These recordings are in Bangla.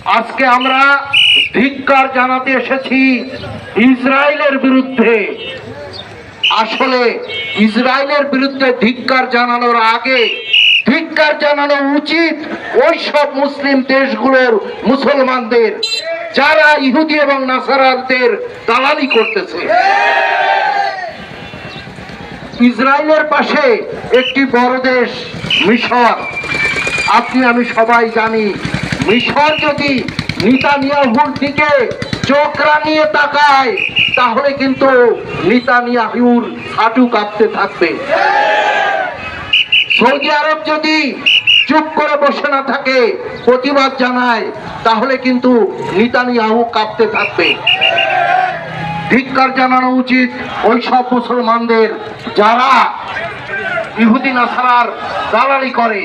আজকে আমরা ধিক্কার জানাতে এসেছি ইসরায়েলের বিরুদ্ধে। আসলে ইসরায়েলের বিরুদ্ধে ধিক্কার জানানোর আগে ধিক্কার জানানো উচিত ওই সব মুসলিম দেশগুলোর মুসলমানদের যারা ইহুদি এবং নাসারাদের দালালি করতেছে। ইসরায়েলের পাশে একটি বড় দেশ মিশর। আপনি আমি সবাই জানি, মিশর যদি নেতানিয়াহুর দিকে চোখ রাঙিয়ে তাকায় তাহলে কিন্তু নেতানিয়াহুর হাঁটু কাঁপতে থাকবে। সৌদি আরব যদি চুপ করে বসে না থাকে, প্রতিবাদ জানায়, তাহলে কিন্তু নেতানিয়াহু কাঁপতে থাকবে। ধিক্কার জানানো উচিত ওই সব মুসলমানদের যারা ইহুদি নাসারার দালালি করে,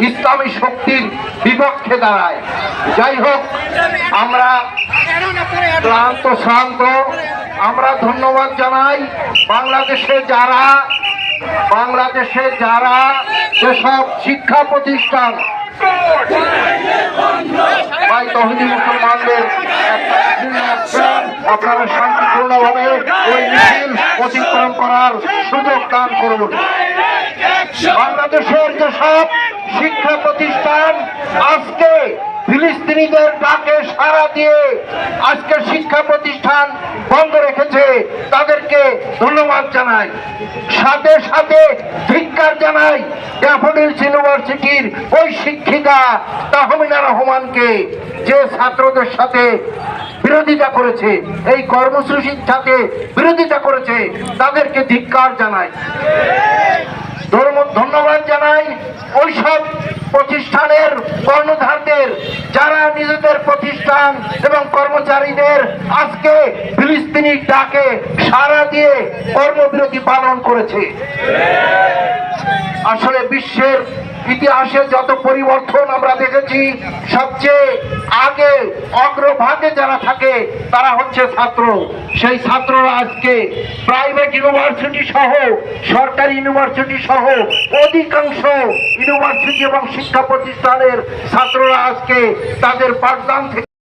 ইসলামী শক্তির বিপক্ষে দাঁড়ায়। যাই হোক, আমরা শ্রান্ত আমরা ধন্যবাদ জানাই বাংলাদেশে যারা যেসব শিক্ষা প্রতিষ্ঠান তৌহিদি মুসলমানদের আপনারা শান্তিপূর্ণভাবে ওই মিছিল অতিক্রম করার সুযোগ দান করুন। বাংলাদেশের যেসব শিক্ষা প্রতিষ্ঠান আজকে ফিলিস্তিনিদের ডাকে সাড়া দিয়ে আজকে শিক্ষা প্রতিষ্ঠান বন্ধ রেখেছে, তাদেরকে ধন্যবাদ জানাই। সাথে সাথে ধিক্কার জানাই ড্যাফোডিলস ইউনিভার্সিটির ওই শিক্ষিকা তাহমিনা রহমানকে, যে ছাত্রদের সাথে বিরোধিতা করেছে, এই কর্মসূচির সাথে বিরোধিতা করেছে, তাদেরকে ধিক্কার জানাই। ধন্যবাদ জানাই ওইসব প্রতিষ্ঠানের কর্ণধারদের যারা নিজেদের প্রতিষ্ঠান এবং কর্মচারীদের আজকে ফিলিস্তিনির ডাকে সাড়া দিয়ে কর্মবিরতি পালন করেছে। আসলে বিশ্বের ইতিহাসে যত পরিবর্তন আমরা দেখেছি, সবচেয়ে আগে অগ্রভাগে যারা থাকে তারা হচ্ছে ছাত্র। সেই ছাত্ররা আজকে প্রাইভেট ইউনিভার্সিটি সহ সরকারি ইউনিভার্সিটি সহ অধিকাংশ ইউনিভার্সিটি এবং শিক্ষা প্রতিষ্ঠানের ছাত্ররা আজকে তাদের পাঠদান থেকে